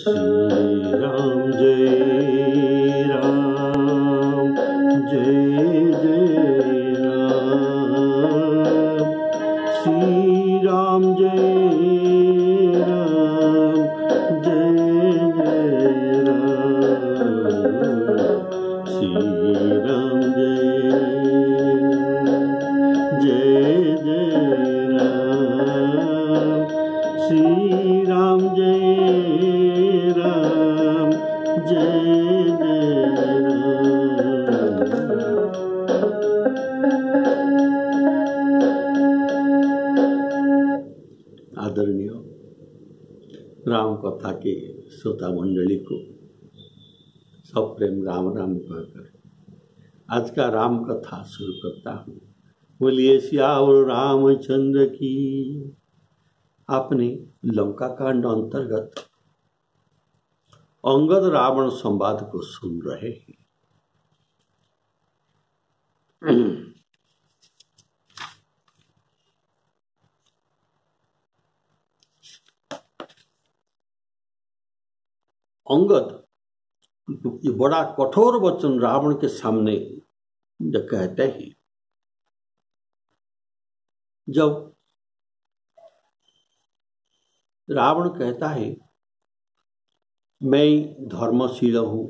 श्री राम जय राम जय जय राम श्री राम जय राम जय जय राम श्री राम जय जय राम श्री राम जय राम जय जय राम। आदरणीय राम कथा के श्रोता मंडली को सब प्रेम राम राम कहकर आज का राम कथा शुरू करता हूँ। बोलिए सियावर रामचंद्र की। आपने लंका कांड अंतर्गत अंगद रावण संवाद को सुन रहे हैं। अंगद ये बड़ा कठोर वचन रावण के सामने जो कहते हैं, जब रावण कहता है मैं धर्मशील हूं,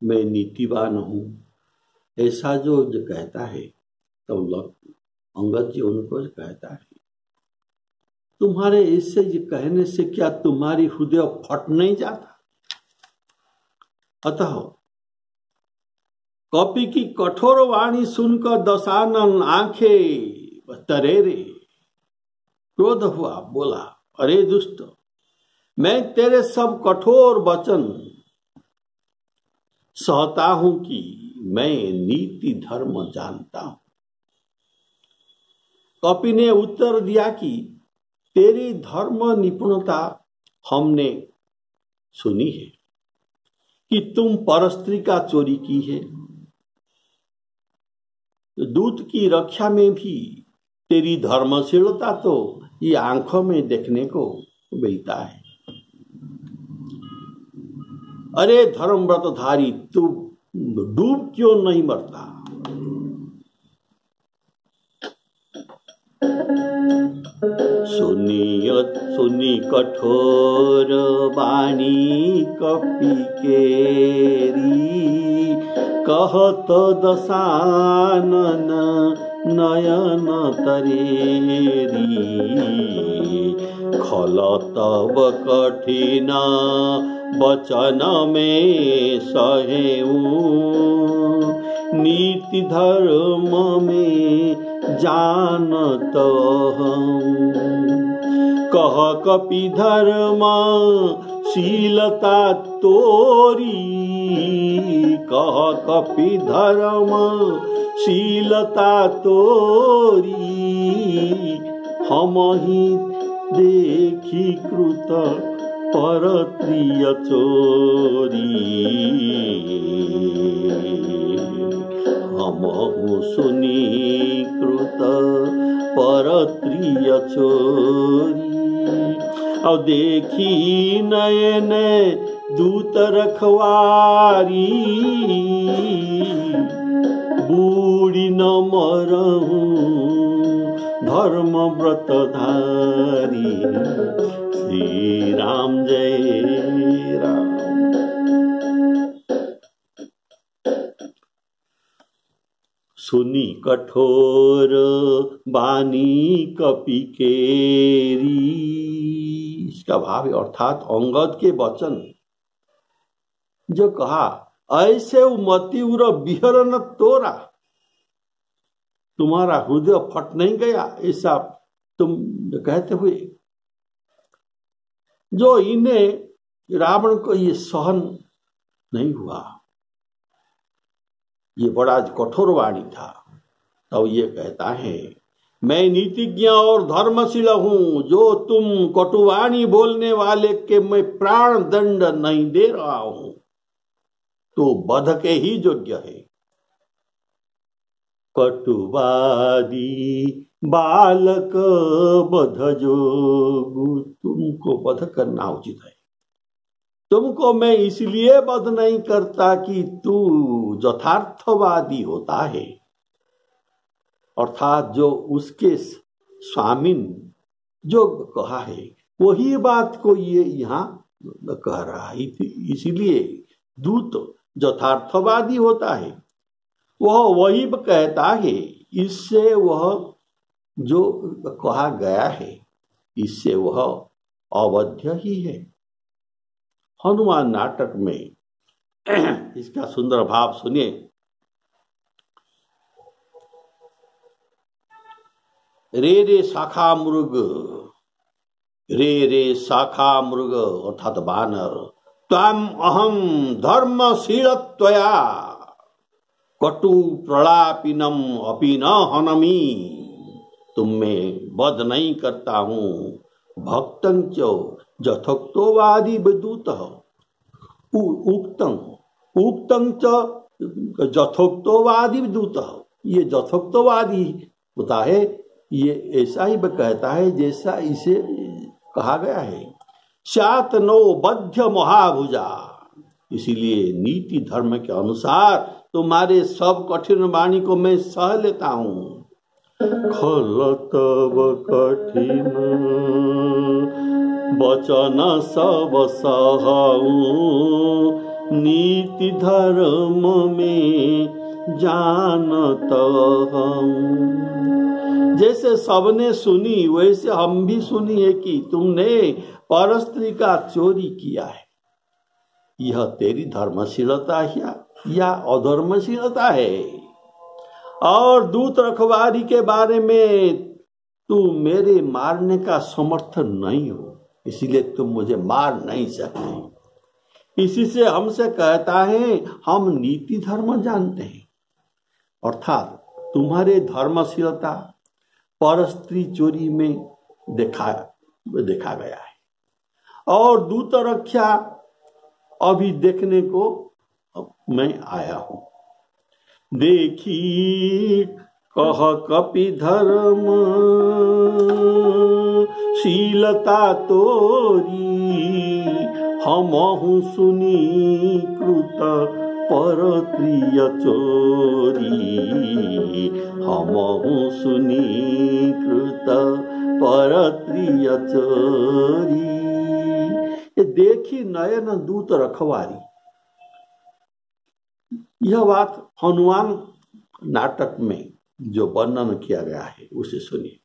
मैं नीतिवान हूं, ऐसा जो कहता है तो अंगद जी उनको कहता है तुम्हारे ऐसे ये कहने से क्या तुम्हारी हृदय फट नहीं जाता? अतः कपि की कठोर वाणी सुनकर दशानन आंखें तरेरे। क्रोध हुआ, बोला अरे दुष्ट, मैं तेरे सब कठोर वचन सहता हूं कि मैं नीति धर्म जानता हूं। कपि ने उत्तर दिया कि तेरी धर्म निपुणता हमने सुनी है कि तुम परस्त्री का चोरी की है, दूत की रक्षा में भी तेरी धर्मशीलता तो ये आंखों में देखने को मिलता है। अरे धर्मव्रतधारी, तू डूब क्यों नहीं मरता? सुनी कठोर वाणी कपि केरी, कहत दशानन नयन तरेरी। खल तब कठिन वचन में सहेऊ, नीति धर्म में जानत हूँ। कह कपि धर्म शीलता तोरी, कह कपि धर्म शीलता तोरी। हम ही देखी कृत परत्रिय चोरी, हमहु सुनी कृत परत्रिय चोरी। और देखी नयन दूत रखवारी, बूढ़ी न मरहूं धर्म व्रतधारी। श्री राम जय राम। सुनी कठोर वाणी कपि केरी, इसका भाव अर्थात अंगद के वचन जो कहा ऐसे मति उर विहरन तोरा, तुम्हारा हृदय फट नहीं गया ऐसा तुम कहते हुए, जो इन्हें रावण को ये सहन नहीं हुआ। ये बड़ा कठोर वाणी था। तब ये कहता है मैं नीतिज्ञ और धर्मशील हूं, जो तुम कटुवाणी बोलने वाले के मैं प्राण दंड नहीं दे रहा हूं तो वध के ही योग्य है। कटुवादी बालक बध जोगु, तुम तुमको वध करना उचित है। तुमको मैं इसलिए वध नहीं करता कि तू यथार्थवादी होता है, अर्थात जो उसके स्वामिन जो कहा है वही बात को ये यहाँ कह रहा है। इसलिए दूत यथार्थवादी होता है, वह वही कहता है, इससे वह जो कहा गया है इससे वह अवध्य ही है। हनुमान नाटक में इसका सुंदर भाव सुनिए। रे रे शाखा मृग, रे रे शाखा मृग अर्थात बानर, त्वम अहम धर्मशीलत्वया कटु प्रलापिनम अपि न हनमी। तुम में वध नहीं करता हूं, भक्तं च यथोक्तवादी विदूत, उक्तं उक्तं च यथोक्तवादी विदूत। ये यथोक्तवादी होता है, ये ऐसा ही कहता है जैसा इसे कहा गया है। स्यात् नो बध्य महाभुजा, इसीलिए नीति धर्म के अनुसार तुम्हारे सब कठिन वाणी को मैं सह लेता हूं। खलतव कठिन वचन सब सहऊं, नीति धर्म में जानत हूं। जैसे सबने सुनी वैसे हम भी सुनिए कि तुमने परस्त्री का चोरी किया है। यह तेरी धर्मशीलता या अधर्मशीलता है। और दूत रखवारी के बारे में तू मेरे मारने का समर्थन नहीं हो, इसलिए तुम मुझे मार नहीं सकते। इसी से हमसे कहता है हम नीति धर्म जानते हैं, अर्थात तुम्हारे धर्मशीलता परस्त्री चोरी में देखा गया है, और दूत रक्षा अभी देखने को मैं आया हूं। देखी कह कपि धर्म शीलता तोरी, हमहु सुनी कृत परप्रिय चोरी, हमहु सुनी कृत परप्रिय चोरी। ये देखी नयन दूत रखवारी, यह बात हनुमान नाटक में जो वर्णन किया गया है उसे सुनिए।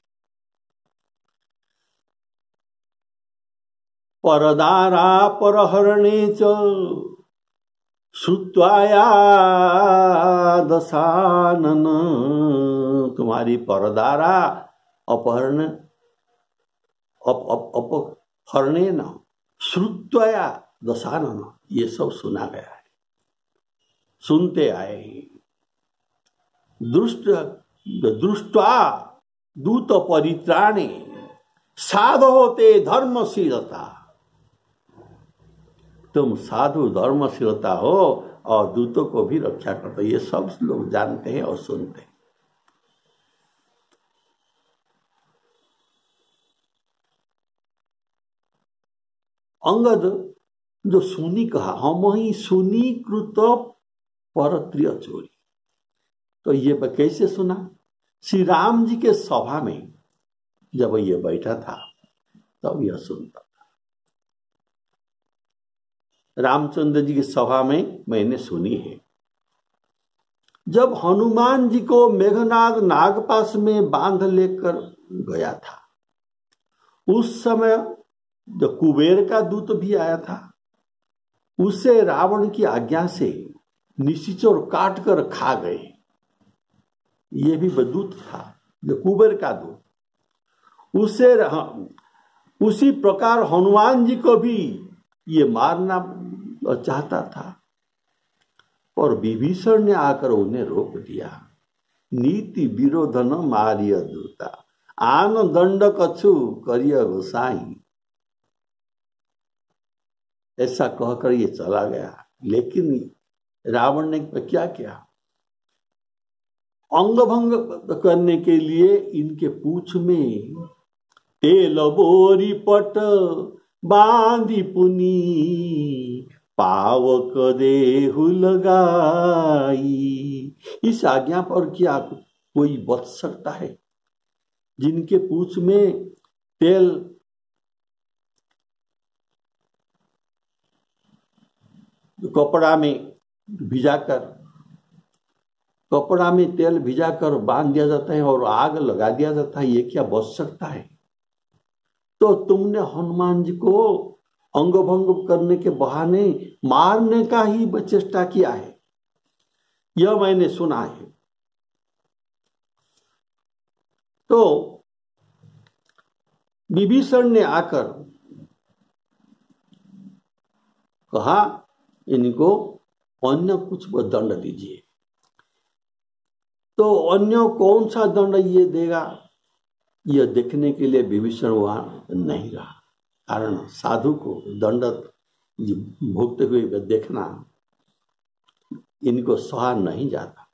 परदारा परहरणे च श्रुत्वाया दशानन, तुम्हारी परदारा अपहरण अपहरणे न श्रुत्वाया दशानन, ये सब सुना गया है, सुनते आए। दृष्ट्वा दूत परित्राणे साधो ते धर्मशीलता, तुम साधु धर्मशीलता हो और दूतों को भी रक्षा करते, ये सब लोग जानते हैं और सुनते हैं। अंगद जो सुनी कहा, हम ही सुनी कृत परप्रिय चोरी, तो ये कैसे सुना? श्री राम जी के सभा में जब ये बैठा था तब यह सुनता था। रामचंद्र जी की सभा में मैंने सुनी है। जब हनुमान जी को मेघनाद नागपाश में बांध लेकर गया था, उस समय जो कुबेर का दूत भी आया था, उसे रावण की आज्ञा से निशाचर काट कर खा गए। ये भी दूत था जो कुबेर का दूत, उसी प्रकार हनुमान जी को भी ये मारना चाहता था, और विभीषण ने आकर उन्हें रोक दिया। नीति विरोध न मारिय दूता, आन दंड कछु करिय गोसाई, ऐसा कहकर ये चला गया। लेकिन रावण ने क्या किया? अंग भंग करने के लिए इनके पूंछ में तेल बोरी पट बांधी पुनी पावक देहु लगाई। इस आज्ञा पर क्या कोई बच सकता है? जिनके पूंछ में तेल कपड़ा में तेल भिजाकर बांध दिया जाता है और आग लगा दिया जाता है, ये क्या बच सकता है? तो तुमने हनुमान जी को अंगभंग करने के बहाने मारने का ही चेष्टा किया है, यह मैंने सुना है। तो विभीषण ने आकर कहा, इनको अन्य कुछ दंड दीजिए। तो अन्य कौन सा दंड ये देगा, यह देखने के लिए विभीषण वहां नहीं रहा। कारण साधु को दंड भोगते हुए देखना इनको सहा नहीं जाता।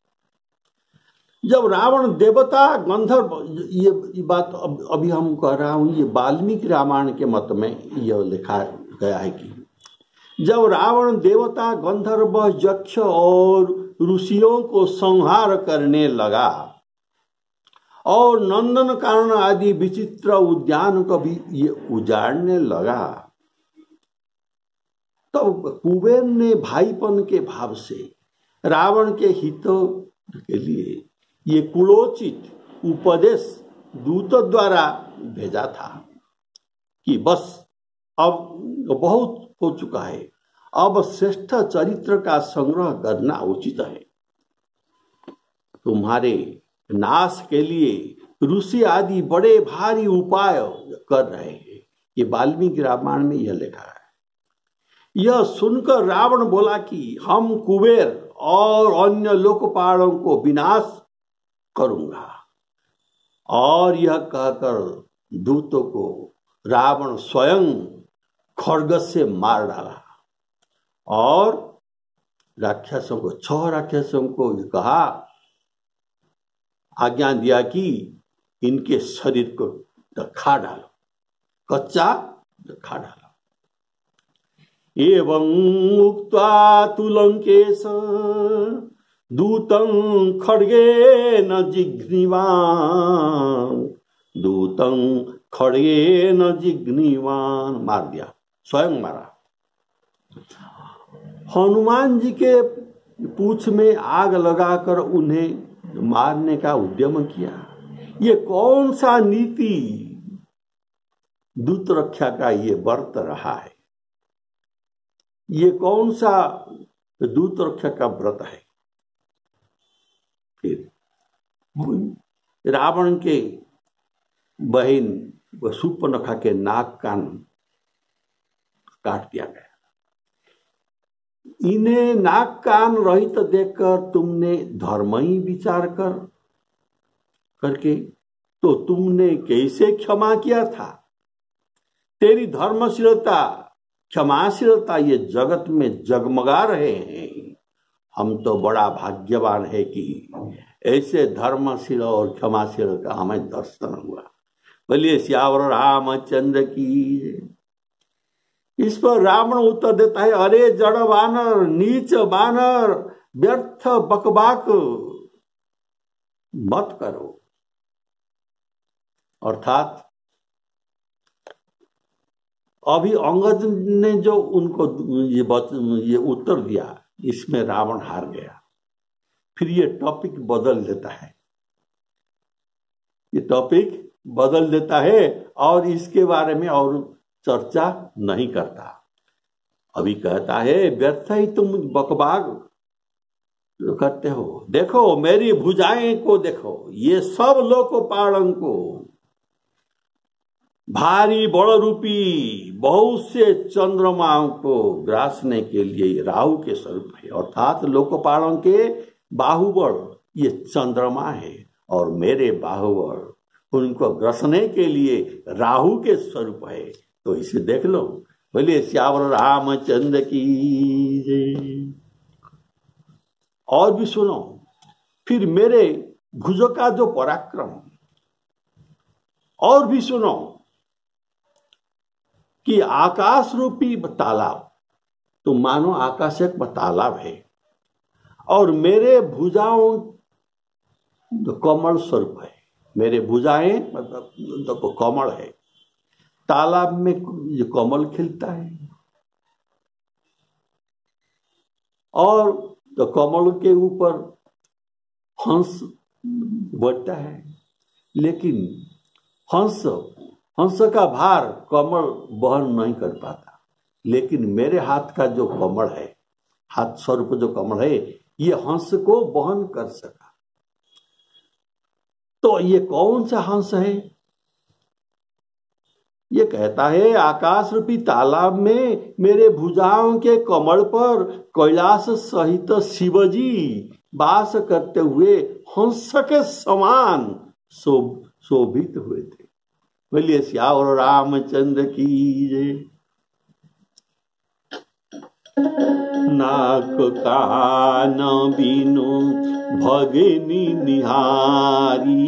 जब रावण देवता गंधर्व, ये बात अभी हम कह रहा हूं, ये वाल्मीकि रामायण के मत में यह लिखा गया है कि जब रावण देवता गंधर्व यक्ष और ऋषियों को संहार करने लगा और नंदन कानन आदि विचित्र उद्यान को भी ये उजाड़ने लगा, तब कुबेर ने भाईपन के भाव से रावण के हित के लिए ये कुलोचित उपदेश दूत द्वारा भेजा था कि बस अब बहुत हो चुका है, अब श्रेष्ठ चरित्र का संग्रह करना उचित है। तुम्हारे नाश के लिए ऋषि आदि बड़े भारी उपाय कर रहे हैं। ये वाल्मीकि रामायण में यह लिखा है। यह सुनकर रावण बोला कि हम कुबेर और अन्य लोकपालों को विनाश करूंगा, और यह कहकर दूतों को रावण स्वयं खड्ग से मार डाला और राक्षसों को 6 राक्षसों को कहा, आज्ञा दिया कि इनके शरीर को खा डालो, कच्चा खा डालो। एवं उक्त्वा तु लंकेश दूतं खड्गेन जिघ्निवान्, दूतं खड्गेन जिघ्निवान्, मार दिया, स्वयं मारा। हनुमान जी के पूंछ में आग लगाकर उन्हें मारने का उद्यम किया। ये कौन सा नीति दूत रक्षा का ये व्रत रहा है? ये कौन सा दूत रक्षा का व्रत है? फिर रावण के बहन शूर्पणखा के नाक कान काट दिया गया। इन्हें नाक कान रहित देखकर तुमने धर्म ही विचार करके तो तुमने कैसे क्षमा किया था? तेरी धर्मशीलता क्षमाशीलता ये जगत में जगमगा रहे हैं। हम तो बड़ा भाग्यवान है कि ऐसे धर्मशील और क्षमाशील का हमें दर्शन हुआ। बोलिए सियावर रामचंद्र की। इस पर रावण उत्तर देता है, अरे जड़ वानर, नीच वानर, व्यर्थ बकबाक मत करो। अर्थात अभी अंगद ने जो उनको ये उत्तर दिया, इसमें रावण हार गया। फिर ये टॉपिक बदल देता है, ये टॉपिक बदल देता है और इसके बारे में और चर्चा नहीं करता। अभी कहता है, व्यर्थ ही तुम बकबाग करते हो। देखो मेरी भुजाएं को देखो, ये सब लोकपालों को भारी बड़ रूपी बहुत से चंद्रमाओं को ग्रासने के लिए राहु के स्वरूप है। अर्थात लोकपालों के बाहुबल ये चंद्रमा है और मेरे बाहुबल उनको ग्रसने के लिए राहु के स्वरूप है। तो इसे देख लो। बोलिए सियावर रामचंद्र की जय। और भी सुनो, फिर मेरे भुजों का जो पराक्रम, और भी सुनो। कि आकाश रूपी तालाब, तो मानो आकाश एक तालाब है और मेरे भुजाओं कमल स्वरूप है, मेरे भुजाएं मतलब कमल है, तालाब में जो कमल खिलता है और तो कमल के ऊपर हंस बैठता है, लेकिन हंस का भार कमल वहन नहीं कर पाता, लेकिन मेरे हाथ का जो कमल है, हाथ स्वरूप जो कमल है, ये हंस को वहन कर सका। तो ये कौन सा हंस है? ये कहता है आकाश रूपी तालाब में मेरे भुजाओं के कमल पर कैलाश सहित शिवजी वास करते हुए हंस के समान शोभित हुए थे। बोलिए श्यावर रामचंद्र की जय। नाक कान बिनु भगिनी निहारी,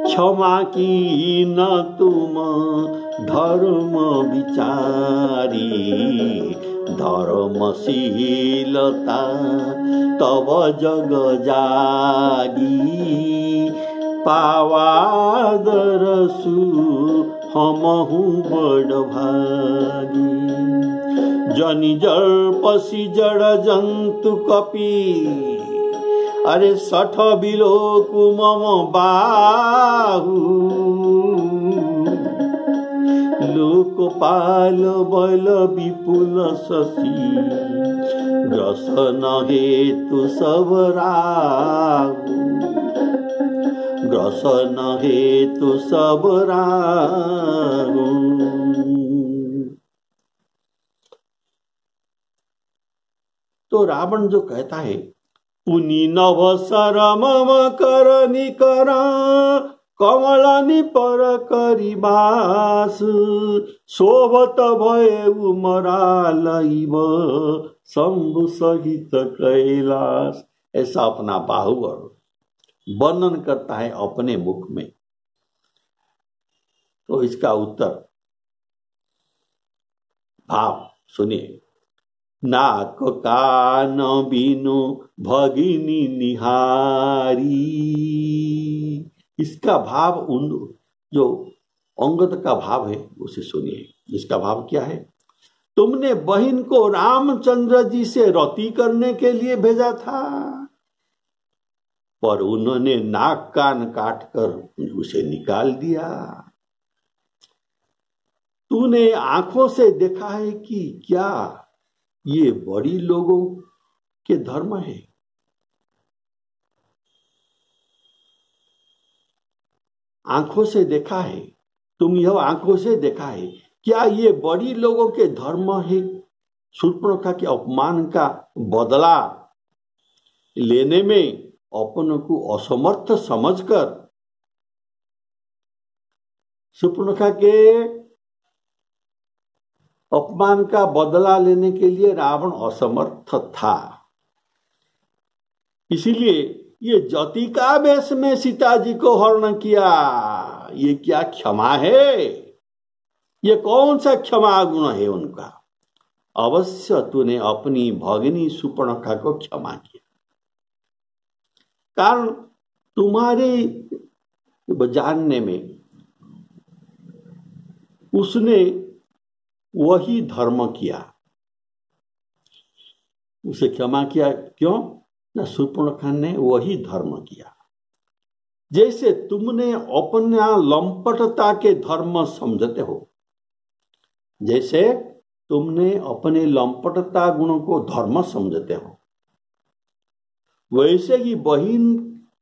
क्षमा की न तुम धर्म विचारी, धर्मशीलता तब जग जागी, पावा दरसु हमहु बड़ भागी। जनि जल पसी जड़ जंतु कपि, अरे सठ बिलो कुमम बाहु, लोकपाल बैल विपुल शशि, ग्रसन हेतु सब राहु, ग्रसन हेतु सब राहु। तो रावण जो कहता है पुनि नभ शरम कर निकर, कमलानि पर करिबास, शोभत भय उमरालइब शंभु सहित कैलाश। ऐसा अपना बाहुबल वर्णन करता है अपने मुख में। तो इसका उत्तर भाव सुनिए। नाक कान बिनु भगिनी निहारी, इसका भाव उन जो अंगद का भाव है उसे सुनिए। इसका भाव क्या है? तुमने बहन को रामचंद्र जी से रति करने के लिए भेजा था, पर उन्होंने नाक कान काट कर उसे निकाल दिया। तूने आंखों से देखा है कि क्या ये बड़ी लोगों के धर्म है? आंखों से देखा है, तुम यह आंखों से देखा है, क्या ये बड़ी लोगों के धर्म है शूर्पणखा के अपमान का बदला लेने में अपन को असमर्थ समझकर शूर्पणखा के अपमान का बदला लेने के लिए रावण असमर्थ था। इसीलिए ये जति का वेश में सीता जी को हरण किया। ये क्या क्षमा है? ये कौन सा क्षमा गुण है उनका? अवश्य तूने अपनी भगिनी शूर्पणखा को क्षमा किया, कारण तुम्हारे जानने में उसने वही धर्म किया, उसे क्षमा किया। क्यों? ना शूर्पणखा ने वही धर्म किया। जैसे तुमने अपना लंपटता के धर्म समझते हो, जैसे तुमने अपने लंपटता गुणों को धर्म समझते हो, वैसे ही बहन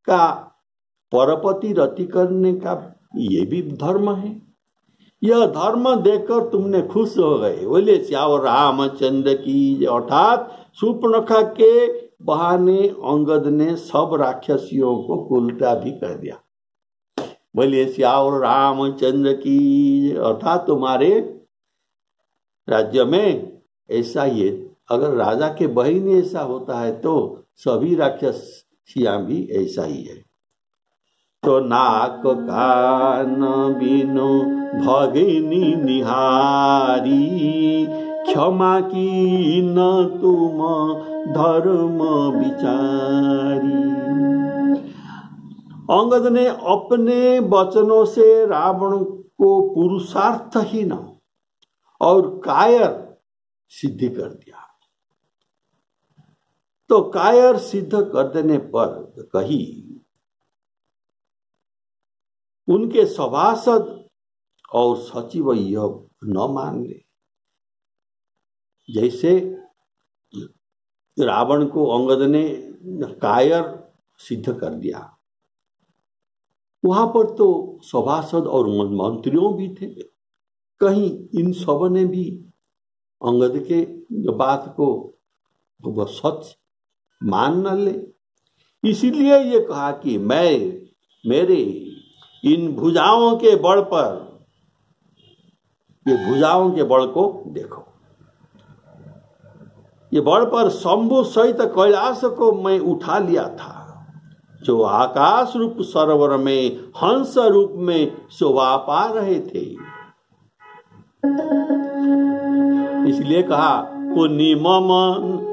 का परपति रति करने का ये भी धर्म है। यह धर्म देखकर तुमने खुश हो गए। बोले श्यावर रामचंद्र की। अर्थात शूर्पणखा के बहाने अंगद ने सब राक्षसियों को उल्टा भी कर दिया। बोले श्यावर रामचंद्र की। अर्थात तुम्हारे राज्य में ऐसा ही है। अगर राजा के बहिनी ऐसा होता है तो सभी राक्षसियां भी ऐसा ही है। तो नाक कान बिनु भगिनी निहारी, क्षमा की न तुम धर्म विचारी। अंगद ने अपने वचनों से रावण को पुरुषार्थहीन और कायर सिद्ध कर दिया। तो कायर सिद्ध कर देने पर कही उनके सभासद और सचिव यह न मान ले। जैसे रावण को अंगद ने कायर सिद्ध कर दिया, वहां पर तो सभासद और मंत्रियों भी थे। कहीं इन सब ने भी अंगद के बात को वो सच मान न ले। इसीलिए ये कहा कि मैं मेरे इन भुजाओं के बल पर, ये भुजाओं के बल को देखो, ये बल पर शंभु सहित कैलाश को मैं उठा लिया था, जो आकाश रूप सरोवर में हंस रूप में शोभा पा रहे थे। इसलिए कहा पुनि मम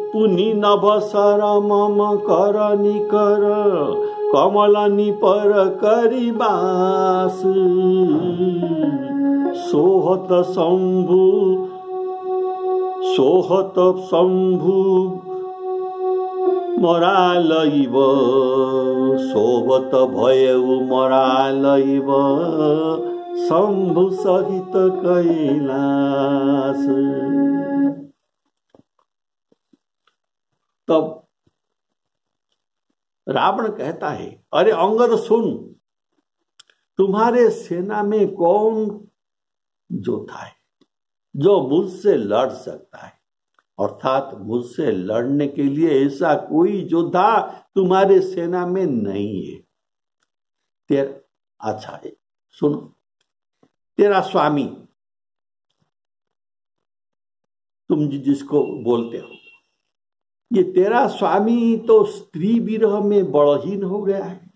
पुनि नभ सर मम कर निकर, कमल निपर करी बास, सोहत शंभु मरालइब, सोबत भयउ मरालइब, शंभु सहित कैलाश। तब रावण कहता है, अरे अंगद सुन, तुम्हारे सेना में कौन योद्धा है जो मुझसे लड़ सकता है? अर्थात मुझसे लड़ने के लिए ऐसा कोई योद्धा तुम्हारे सेना में नहीं है। अच्छा है, सुनो, तेरा स्वामी, तुम जिसको बोलते हो, ये तेरा स्वामी तो स्त्री विरह में बड़हीन हो गया है,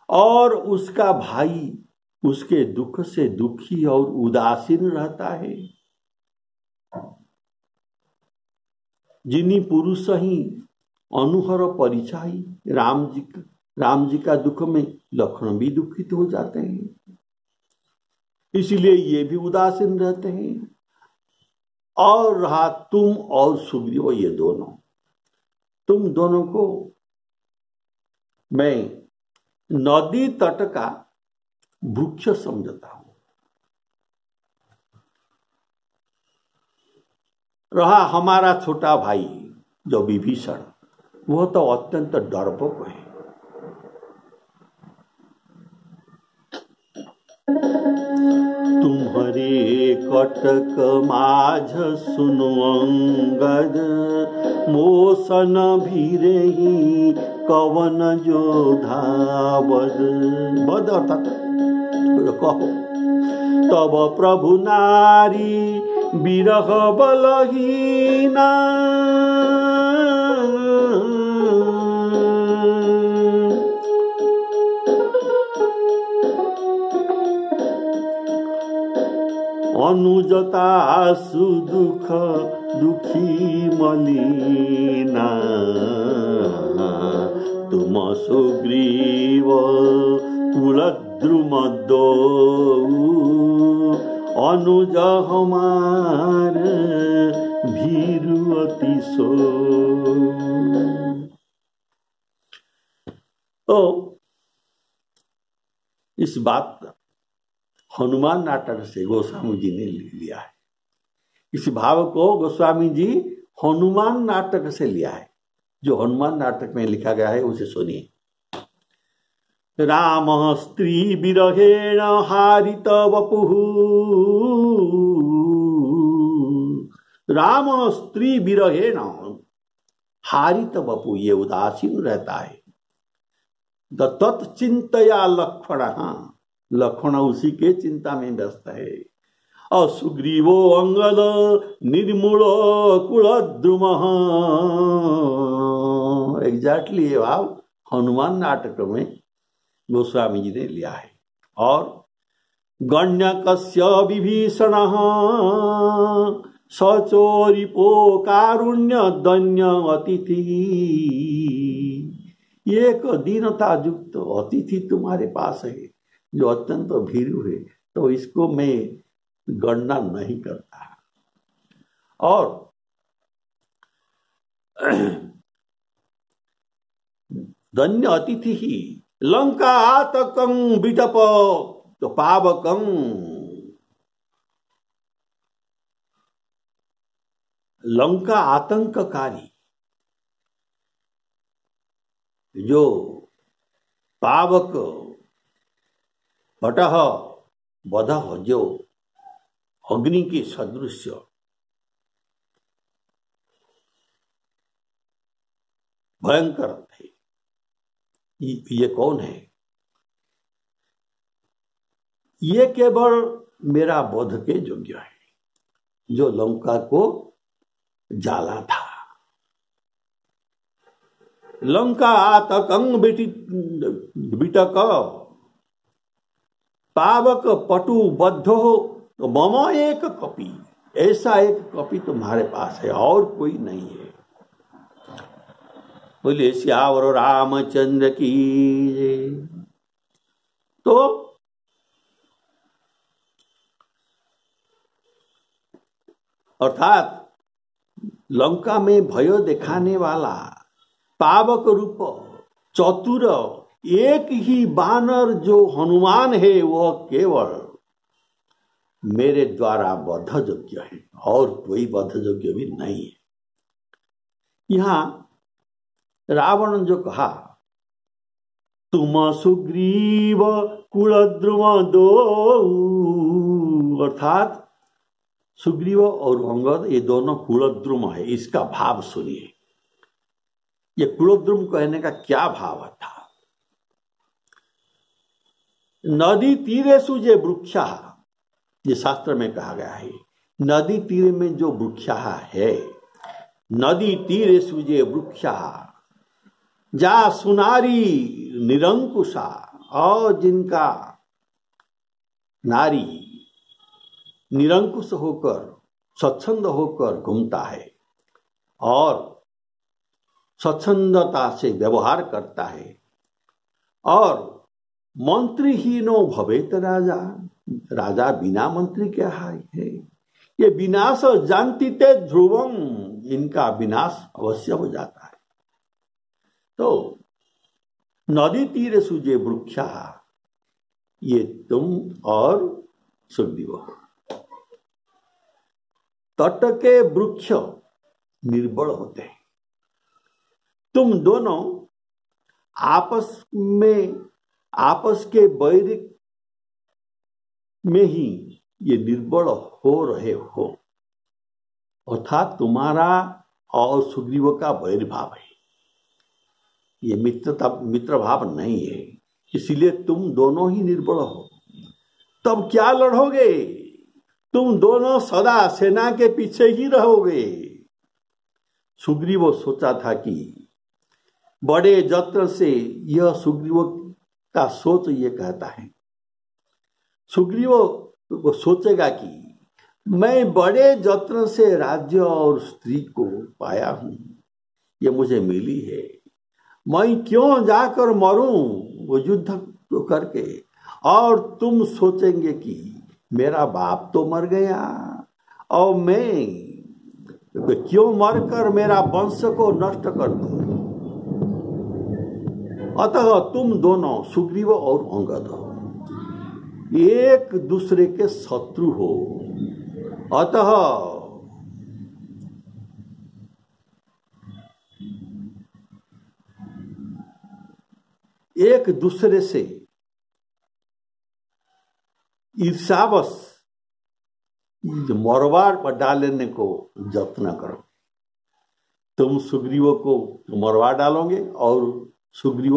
और उसका भाई उसके दुख से दुखी और उदासीन रहता है। जिनी पुरुष ही अनुहर परिचाई, राम जी का दुख में लक्ष्मण भी दुखित हो जाते हैं, इसलिए ये भी उदासीन रहते हैं। और रहा तुम और सुग्रीव, ये दोनों, तुम दोनों को मैं नदी तट का वृक्ष समझता हूं। रहा हमारा छोटा भाई जो विभीषण, वह तो अत्यंत डरपोक है। तुम्हारे कटक माझ सुनो अंगद, मोसन भीरही कवन जोधा बद। बद अर्थात कहो, तब प्रभु नारी विरह बलहीना, अनुजता सुदुख दुखी मलिना, तुम सुग्रीव कुलद्रुम दो, अनुज हमार भीरु अति सो। तो इस बात हनुमान नाटक से गोस्वामी जी ने लिया है। इस भाव को गोस्वामी जी हनुमान नाटक से लिया है। जो हनुमान नाटक में लिखा गया है उसे सुनिए। राम स्त्री विरहेण हारित वपुः, राम स्त्री विरहेण हारित वपु, ये उदासीन रहता है। तत्चिंतया लक्ष्मण, लक्ष्मण उसी के चिंता में व्यस्त है। और सुग्रीवो अंगद निर्मूल कुलद्रुम, एग्जैक्टली ये भाव हनुमान नाटक में गोस्वामी जी ने लिया है। और गण्य कस्य विभीषणः सचोरिपो कारुण्य दन्य अतिथि। एक दीनता युक्त अतिथि तुम्हारे पास है जो अत्यंत भीरू है, तो इसको मैं गणना नहीं करता। और धन्य अतिथि ही लंका आतकं विटप तो पावकं। लंका आतंककारी जो पावक भटह बधह जो अग्नि के सदृश भयंकर थे, ये कौन है? ये केवल मेरा बोध के योग्य है, जो लंका को जाला था। लंका आतकं बिटक पावक पटु बद्धो मम एक कपि। ऐसा एक कपि तुम्हारे पास है और कोई नहीं है। बोले श्यावर रामचंद्र की। तो अर्थात लंका में भय दिखाने वाला पावक रूप चतुर एक ही बानर जो हनुमान है, वह केवल मेरे द्वारा वध योग्य है और कोई वध योग्य भी नहीं है। यहां रावण जो कहा तुम सुग्रीव कुलद्रुम दो, अर्थात सुग्रीव और अंगद ये दोनों कुलद्रुम है, इसका भाव सुनिए। ये कुलद्रुम कहने का क्या भाव था? नदी तीरे सुजे वृक्षा, ये शास्त्र में कहा गया है, नदी तीरे में जो वृक्षा है, नदी तीरे सुजे वृक्षा जा सुनारी निरंकुशा, और जिनका नारी निरंकुश होकर स्वच्छंद होकर घूमता है और स्वच्छंदता से व्यवहार करता है, और मंत्रीहीनो भवेत राजा, राजा बिना मंत्री क्या है? ये विनाश जानती ते ध्रुवम, इनका विनाश अवश्य हो जाता है। तो नदी तीरे सुजे वृक्षा, ये तुम और सुग्रीव हो। तट के वृक्ष निर्बल होते हैं, तुम दोनों आपस के वैर में ही ये निर्बल हो रहे हो, अर्थात तुम्हारा और सुग्रीव का वैर भाव है, ये मित्र भाव नहीं है, इसलिए तुम दोनों ही निर्बल हो। तब क्या लड़ोगे? तुम दोनों सदा सेना के पीछे ही रहोगे। सुग्रीव सोचा था कि बड़े जत्र से, यह सुग्रीव का सोच ये कहता है, सुग्रीव वो सोचेगा कि मैं बड़े जत्र से राज्य और स्त्री को पाया हूं, ये मुझे मिली है, मैं क्यों जाकर मरूं वो युद्ध करके, और तुम सोचेंगे कि मेरा बाप तो मर गया और मैं क्यों मरकर मेरा वंश को नष्ट कर दूं। अतः तुम दोनों सुग्रीव और अंगद एक दूसरे के शत्रु हो, अतः एक दूसरे से ईर्ष्यावश मरवा डालने को यत्न करो। तुम सुग्रीव को मरवा डालोगे और सुग्रीव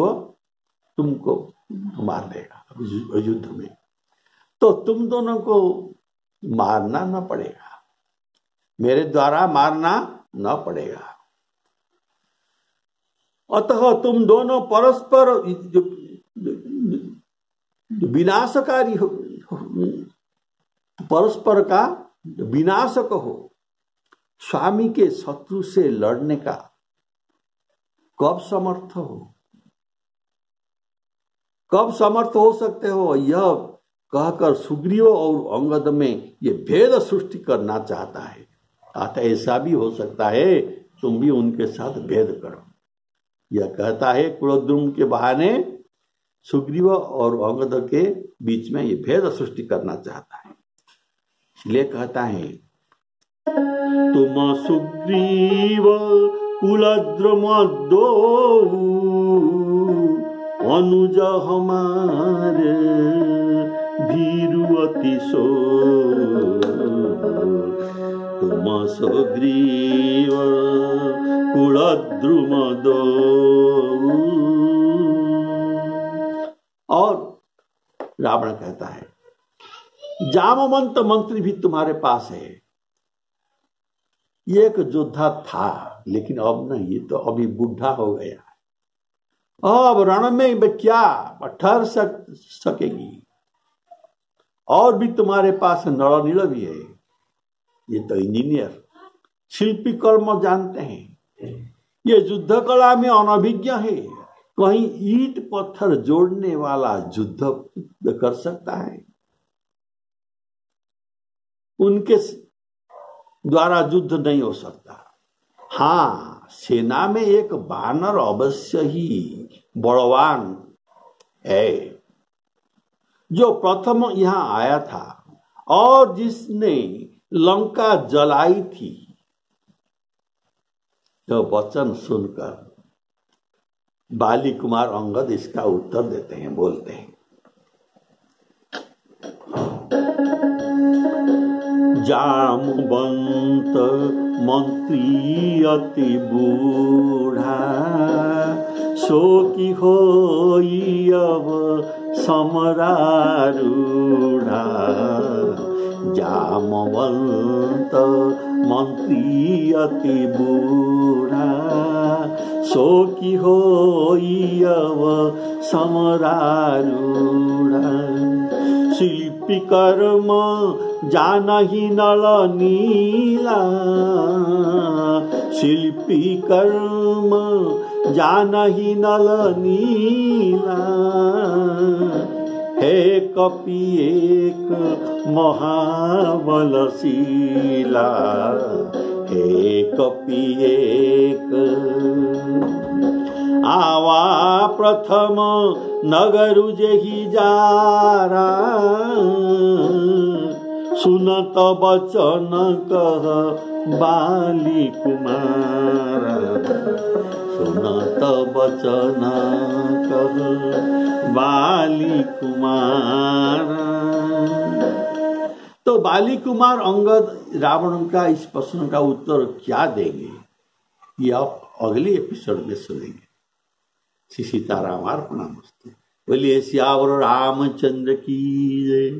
तुमको मार देगा युद्ध में, तो तुम दोनों को मारना न पड़ेगा, मेरे द्वारा मारना न पड़ेगा। अतः तुम दोनों परस्पर विनाशकारी हो, परस्पर का विनाशक हो, स्वामी के शत्रु से लड़ने का कब समर्थ हो सकते हो? यह कहकर सुग्रीव और अंगद में ये भेद सृष्टि करना चाहता है। अतः ऐसा भी हो सकता है तुम भी उनके साथ भेद करो। यह कहता है कुलद्रुम के बहाने सुग्रीव और अंगद के बीच में ये भेद सृष्टि करना चाहता है। इसलिए कहता है तुम सुग्रीव कुलद्रुम दो अनुज हमारे भीरु अति सो, तुम सुग्रीव कुलद्रुम दो। और रावण कहता है जामवंत मंत्री भी तुम्हारे पास है। ये एक योद्धा था लेकिन अब नहीं, ये तो अभी बुढ़ा हो गया। अब रण में क्या ठहर सकेगी? और भी तुम्हारे पास नरनील भी है, ये तो इंजीनियर शिल्पी कर्म जानते हैं। ये युद्ध कला में अनभिज्ञ है, कहीं ईंट पत्थर जोड़ने वाला युद्ध कर सकता है? उनके द्वारा युद्ध नहीं हो सकता। हाँ, सेना में एक वानर अवश्य ही बलवान है, जो प्रथम यहां आया था और जिसने लंका जलाई थी। तो वचन सुनकर बाली कुमार अंगद इसका उत्तर देते हैं, बोलते हैं जामवंत मंत्री अति बूढ़ा, सो की होई अब समरारूढ़ा। जामवंत मंत्री अति बूढ़ा, सो की होई अब समरारूढ़ा। शिल्पी कर्म जानहि नल नीला, शिल्पी कर्म जानहि नल नीला। हे कपि एक महाबलशीला, हे कपि एक। आवा प्रथम नगरु जेहि जारा, सुनत बचन कह बाली कुमार। सुनत बचन कह बाली कुमार। तो बाली कुमार अंगद रावण का इस प्रश्न का उत्तर क्या देंगे, ये आप अगले एपिसोड में सुनेंगे। श्री सीताराम अर्पणमस्तु। बोलिए सियावर रामचंद्र की जय।